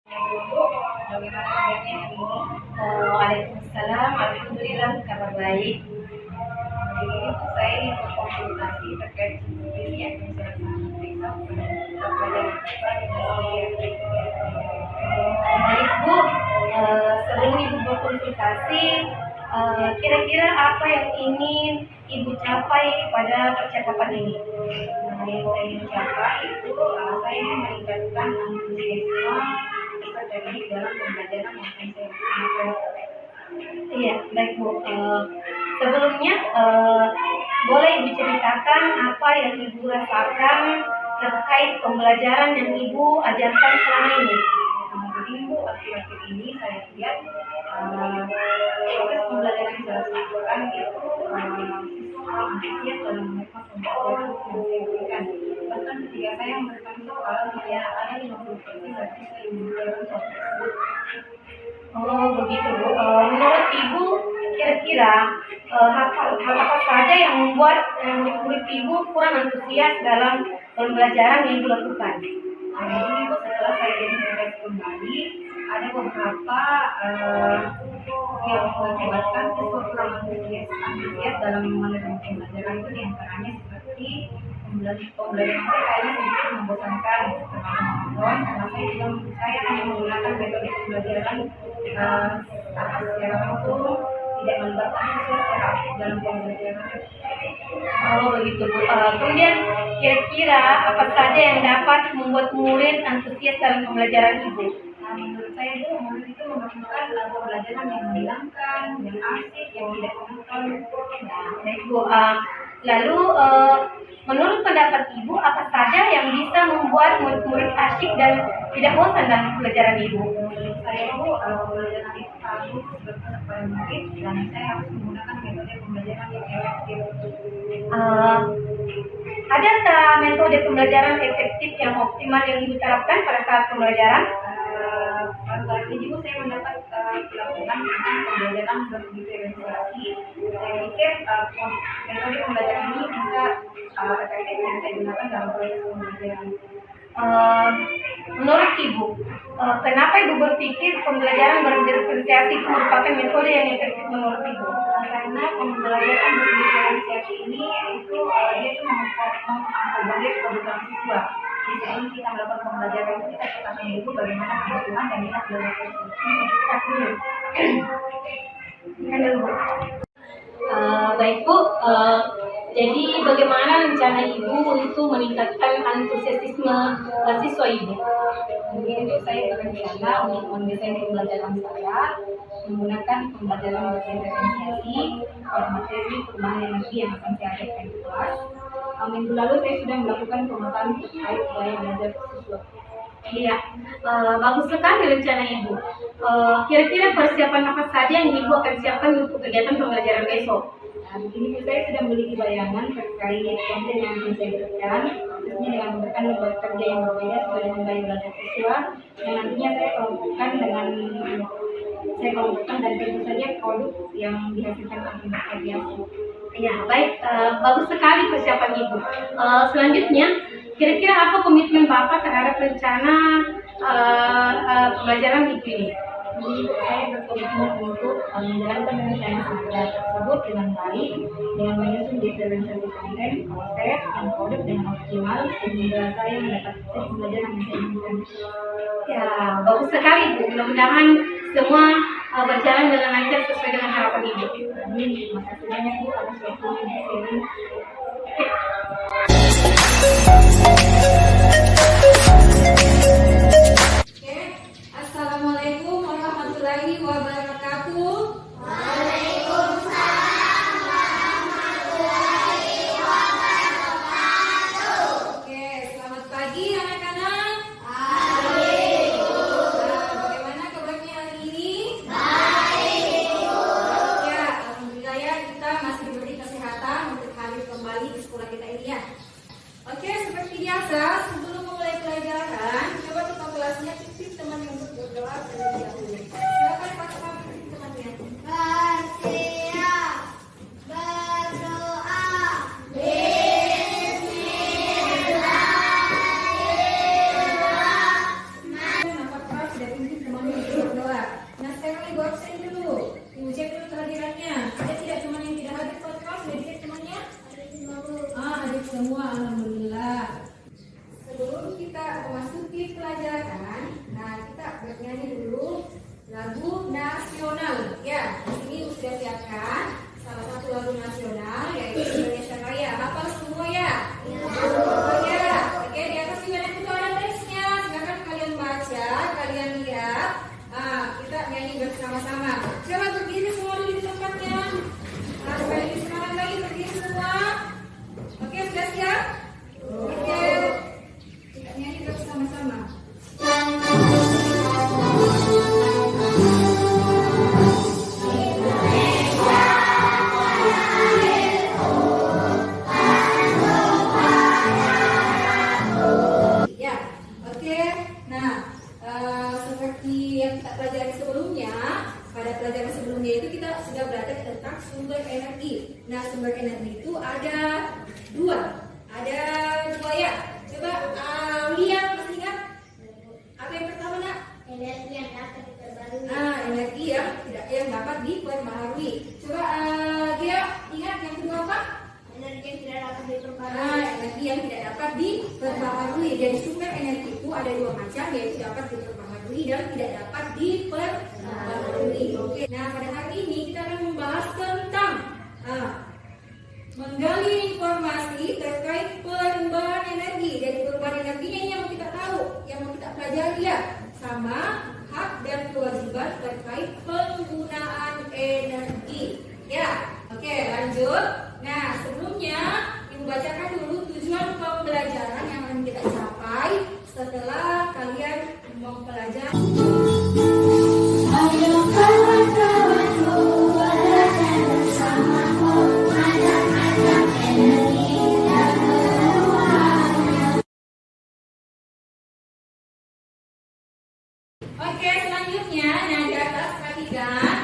Ibu, bagaimana kabarnya hari ini? Waalaikumsalam, alhamdulillah kabar baik. Hari ini tuh saya ingin berkonsultasi terkait ini yang bisa diperiksa kepada kita di Mesir. Baik Bu, sebelum Ibu berkonsultasi, kira-kira apa yang ingin Ibu capai pada percakapan ini? Yang saya ingin capai itu saya ingin meningkatkan antusiasme akademik dalam pembelajaran yang akan saya lakukan. Iya, baik Bu. Sebelumnya, boleh Ibu ceritakan apa yang Ibu rasakan terkait pembelajaran yang Ibu ajarkan selama ini? Jadi Bu, akhir-akhir ini saya lihat proses pembelajaran yang saya lakukan itu siswa antusias dalam menerima pembelajaran yang saya berikan. Bahkan ketika saya memberikan soal, hanya ada 50% dari siswa yang mengerjakan soal tersebut. Oh begitu Bu. Menurut Ibu, kira-kira hal apa saja yang membuat murid-murid Ibu kurang antusias dalam pembelajaran yang Ibu lakukan? Jadi Ibu, setelah saya identifikasi kembali, ada beberapa yang mengakibatkan siswa kurang antusias dalam menerima pembelajaran itu, diantaranya seperti pembelajaran saya kayaknya sedikit membosankan, terlalu monoton, karena saya hanya menggunakan metode pembelajaran secara langsung, tidak melibatkan siswa secara aktif dalam pembelajaran. Oh begitu Bu. Kemudian kira-kira apa saja yang dapat membuat murid antusias dalam pembelajaran Ibu? Menurut saya itu murid itu memerlukan pembelajaran yang menyenangkan, yang asik, yang tidak monoton. Baik Bu. Lalu menurut pendapat Ibu, apa saja yang bisa membuat murid-murid asyik dan tidak bosan dalam pembelajaran Ibu? Menurut saya itu pembelajaran itu harus berperan pada murid, dan saya harus menggunakan metode pembelajaran yang efektif. Adakah metode pembelajaran efektif yang optimal yang Ibu terapkan pada saat pembelajaran? Baru-baru ini juga saya mendapat pelajaran tentang pembelajaran berdiferensiasi. Saya pikir metode pembelajaran ini bisa efektif dan saya gunakan dalam proses pembelajaran. Menurut Ibu, kenapa Ibu berpikir pembelajaran berdiferensiasi itu merupakan metode yang efektif menurut Ibu? Karena pembelajaran berdiferensiasi ini itu dia itu mengakomodir kebutuhan siswa. Jadi sebelum kita melakukan pembelajaran itu, kita ketahui dulu bagaimana kebutuhan dan minat belajar siswa. Baik Bu, jadi bagaimana rencana Ibu untuk meningkatkan antusiasme siswa Ibu? Jadi itu saya berencana untuk mendesain pembelajaran saya menggunakan pembelajaran berdiferensiasi pada materi perubahan energi yang akan saya ajarkan di kelas. Minggu lalu saya sudah melakukan pemetaan terkait gaya belajar siswa. Iya, bagus sekali rencana Ibu. Kira-kira persiapan apa saja yang Ibu akan siapkan untuk kegiatan pembelajaran besok? Begini saya sudah memiliki bayangan terkait konten yang akan saya berikan, khususnya dengan memberikan lembaga kerja yang berbeda sesuai dengan gaya belajar siswa, yang nantinya saya kelompokkan dan tentu saja produk yang dihasilkan akibat variasi. Ya, baik, bagus sekali persiapan Ibu. Selanjutnya, kira-kira apa komitmen Bapak terhadap rencana pembelajaran Ibu ini? Saya berkomitmen untuk menjalankan rencana saya tersebut dengan baik, dengan menyusun diferensiasi konten, proses, dan produk dengan optimal, sehingga saya mendapat pembelajaran yang saya inginkan. Ya, bagus sekali Bu. Mudah-mudahan semua berjalan dengan lancar sesuai dengan harapan Ibu. Amin. Terima kasih banyak Bu atas waktunya di sini. Assalamualaikum warahmatullahi wabarakatuh. Waalaikumsalam warahmatullahi wabarakatuh. Oke, selamat pagi anak-anak. Baik, Bagaimana kabarnya hari ini? baik, Ya, alhamdulillah ya, kita masih diberi kesehatan untuk hadir kembali ke sekolah kita ini ya. Oke, seperti biasa, sebelum mulai pelajaran, coba kita kelasnya titip teman yang untuk berdoa terlebih dahulu. Silakan Pak Pak, titip temannya. bersiap, berdoa, Nafas keras, sudah pintar lagu nasional yaitu Indonesia Raya. Hafal semua ya? Oh ya. Oke, di atas juga itu ada teksnya. Silakan kalian baca, kalian lihat. Kita nyanyi bersama-sama. Coba berdiri semua dulu di tempatnya. Berdiri semangat lagi, berdiri semua. Oke, sudah siap? Oke. Kita nyanyi bersama-sama. Ya, oke. Nah, seperti yang kita pelajari sebelumnya, pada pelajaran sebelumnya itu kita sudah belajar tentang sumber energi. Nah, sumber energi itu ada dua ya. Coba lihat, masih ingat? Apa yang pertama nak? Energi yang dapat diperbarui. Energi yang dapat diperbaharui. Coba dia ingat yang kedua apa? Energi yang tidak dapat diperbarui. Energi yang tidak dapat diperbaharui. Jadi sumber energi itu ada dua macam, yaitu dapat diperbaharui dan tidak dapat diperbaharui. Oke. Nah, pada hari ini kita akan membahas tentang menggali informasi terkait perubahan energi. Jadi perubahan energinya ini yang mau kita tahu, yang mau kita pelajari ya, sama hak dan kewajiban terkait penggunaan energi. Ya, oke, lanjut. Nah, sebelumnya Ibu bacakan dulu tujuan pembelajaran yang akan kita capai setelah kalian mempelajari. Ayo kawan-kawanku, belajar bersamaku, ajak-ajak energi dan perubahannya. Oke, selanjutnya, nah di atas perhatikan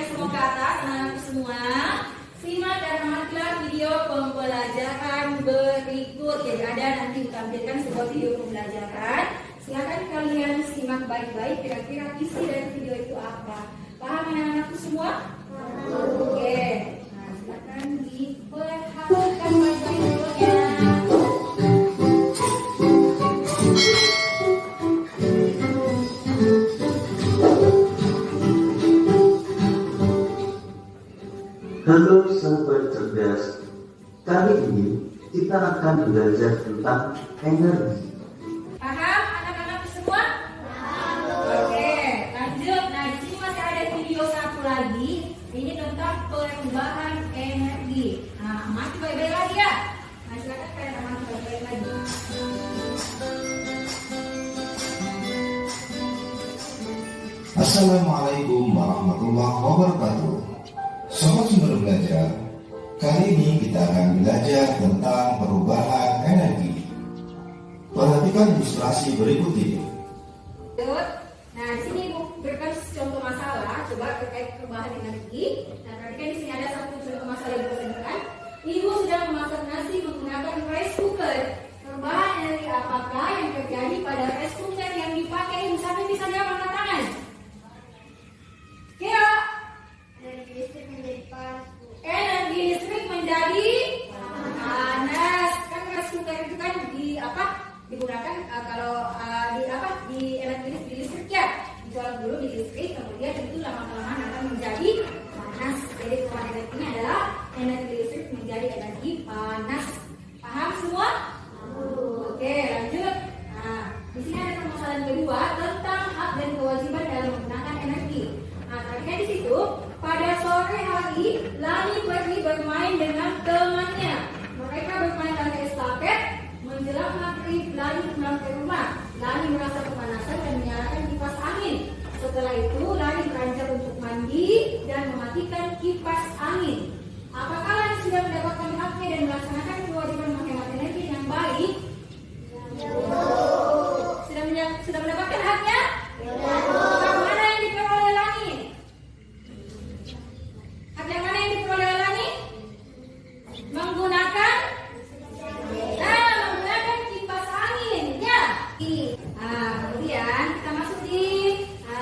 semua ke atas, anak-anakku semua. Simak dan amatilah video pembelajaran berikut. Jadi ada nanti ditampilkan sebuah video pembelajaran. Silakan kalian simak baik-baik. Kira-kira isi dari video itu apa? Paham anak-anakku semua? Oke. Nah, silakan diperhatikan baik-baik videonya. Halo sahabat cerdas, kali ini kita akan belajar tentang energi. Paham anak-anak semua? Oke, lanjut. Nah, di sini masih ada video satu lagi. Ini tentang perubahan energi. Nah, amati baik-baik lagi ya. Nah, silakan kalian amati baik-baik lagi. Assalamualaikum warahmatullahi wabarakatuh. Sobat Sumber Belajar, kali ini kita akan belajar tentang perubahan energi. Perhatikan ilustrasi berikut ini. Lanjut. Nah, di sini Ibu berikan contoh masalah coba terkait perubahan energi. Nah, perhatikan di sini ada satu contoh masalah yang diperhatikan. Ibu sedang memasak nasi menggunakan rice cooker. Perubahan energi apakah yang terjadi pada rice cooker yang dipakai? Siapa yang bisa jawab angkat tangan? Kira Energi listrik menjadi panas. energi listrik menjadi panas. Kan rice cooker itu kan digunakan kalau di energi listrik ya, dicolok dulu di listrik, kemudian itu lama-kelamaan akan menjadi panas. Jadi perubahan energinya adalah energi listrik menjadi energi panas. Paham semua? Oke, lanjut. Nah, di sini ada permasalahan kedua tentang hak dan kewajiban dalam menggunakan energi. Nah, tadinya di situ pada sore hari Lani pergi bermain dengan temannya. Mereka bermain tali estafet. Menjelang maghrib, Lani pulang ke rumah. Lani merasa kepanasan dan menyalakan kipas angin. Setelah itu, Lani beranjak untuk mandi dan mematikan kipas angin. Apakah Lani sudah mendapatkan haknya dan melaksanakan kewajiban menghemat energi yang baik? Sudah mendapatkan haknya? Hak mana yang diperoleh Lani? Hak yang mana yang diperoleh Lani? Menggunakan kipas angin, ya. Kemudian kita masuk di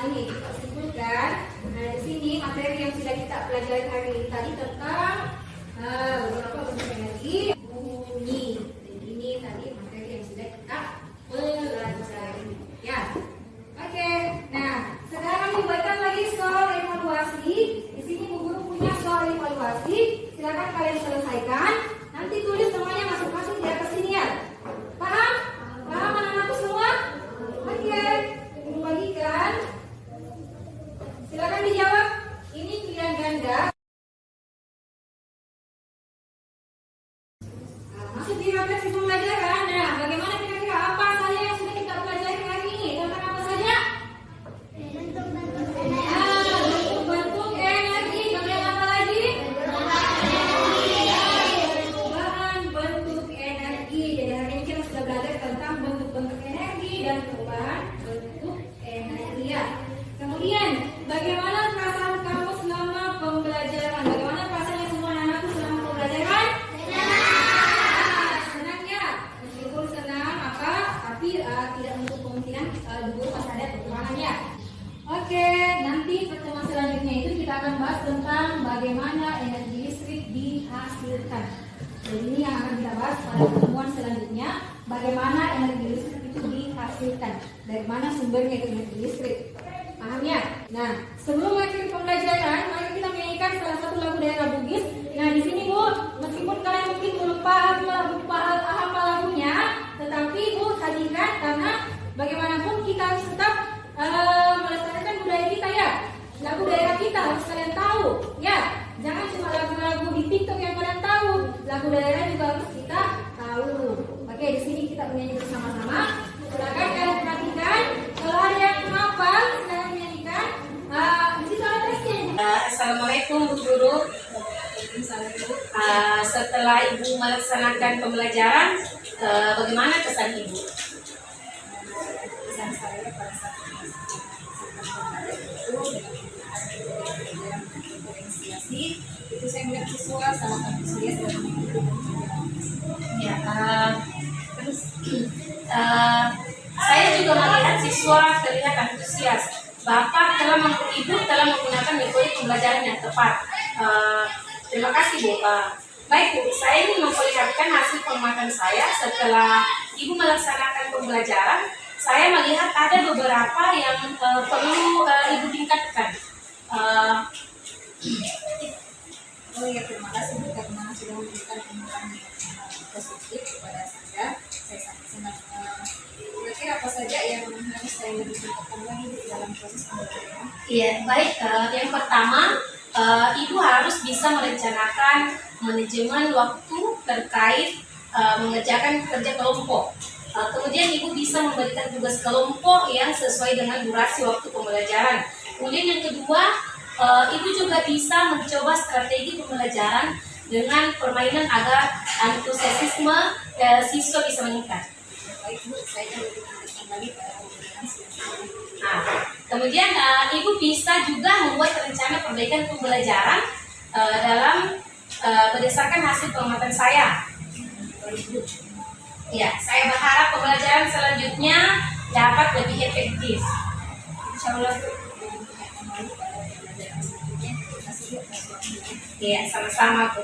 ini kita simpulkan. Nah, di sini materi yang sudah kita pelajari hari ini tadi tentang beberapa bentuk energi bunyi. Jadi ini tadi materi yang sudah kita pelajari, ya. Oke. Nah, sekarang dibuatkan lagi soal evaluasi. Di sini Bu Guru punya soal evaluasi. Silakan kalian selesaikan. Nanti tulis semuanya masing-masing di atas sini ya. Paham? Paham anak-anakku semua? Oke, Ibu bagikan. Silakan dijawab. Ini pilihan ganda. Masuk di refleksi pembelajaran. Nah, bagaimana kira-kira apa saja yang sudah kita pelajari hari ini? Tentang apa saja? Bentuk-bentuk energi. Kemudian apa lagi? Perubahan bentuk energi. Jadi hari ini kita sudah belajar tentang bentuk-bentuk energi dan perubahan bentuk energi ya. Kemudian, bagaimana perasaan kamu selama pembelajaran? Bagaimana perasaannya semua anak-anakku selama pembelajaran? Senang ya? Meskipun senang, tapi tidak menutup kemungkinan dulu pas ada perkembangan ya. Oke, nanti pertemuan selanjutnya itu kita akan bahas tentang bagaimana energi listrik dihasilkan. Jadi ini yang akan kita bahas pada pertemuan selanjutnya, bagaimana energi listrik itu dihasilkan, dari mana sumbernya itu energi listrik. Paham ya? Nah, sebelum mengakhiri pembelajaran, mari kita menyanyikan salah satu lagu daerah Bugis. Nah, di sini Bu, meskipun kalian mungkin belum paham apa lagunya, tetapi Bu sajikan karena bagaimanapun kita harus tetap melestarikan budaya kita ya. Lagu daerah kita harus kalian tahu, ya. Jangan cuma lagu-lagu di TikTok yang kalian tahu, lagu daerah juga harus kita tahu. Oke, di sini kita menyanyi bersama-sama. Silakan kalian perhatikan. Kalau ada yang hafal, silakan menyanyikan. Di situ ada tesnya. Assalamualaikum Bu Guru. Setelah Ibu melaksanakan pembelajaran, bagaimana kesan Ibu? Pesan saya pada saat diferensiasi itu saya melihat siswa sangat antusias dalam mengikuti Ya, terus saya juga melihat siswa terlihat antusias. Ibu telah menggunakan metode pembelajaran yang tepat. Terima kasih Bu. Baik Bu, saya ingin memperlihatkan hasil pengamatan saya setelah Ibu melaksanakan pembelajaran. Saya melihat ada beberapa yang perlu Ibu tingkatkan. Oh ya, terima kasih Bu karena sudah memberikan pemahaman yang positif kepada saya. Saya sangat senang. Kira-kira apa saja yang harus saya lebih tingkatkan lagi dalam proses pembelajaran? Iya, baik. Yang pertama, Ibu harus bisa merencanakan manajemen waktu terkait mengerjakan kerja kelompok. Kemudian Ibu bisa memberikan tugas kelompok yang sesuai dengan durasi waktu pembelajaran. Kemudian yang kedua, Ibu juga bisa mencoba strategi pembelajaran dengan permainan agar antusiasme siswa bisa meningkat. Baik Bu, saya lebih tingkatkan lagi pada pembelajaran siswa. Nah, kemudian Ibu bisa juga membuat rencana perbaikan pembelajaran dalam berdasarkan hasil pengamatan saya. Ya, saya berharap pembelajaran selanjutnya dapat lebih efektif. Insyaallah. Ya, sama-sama Bu.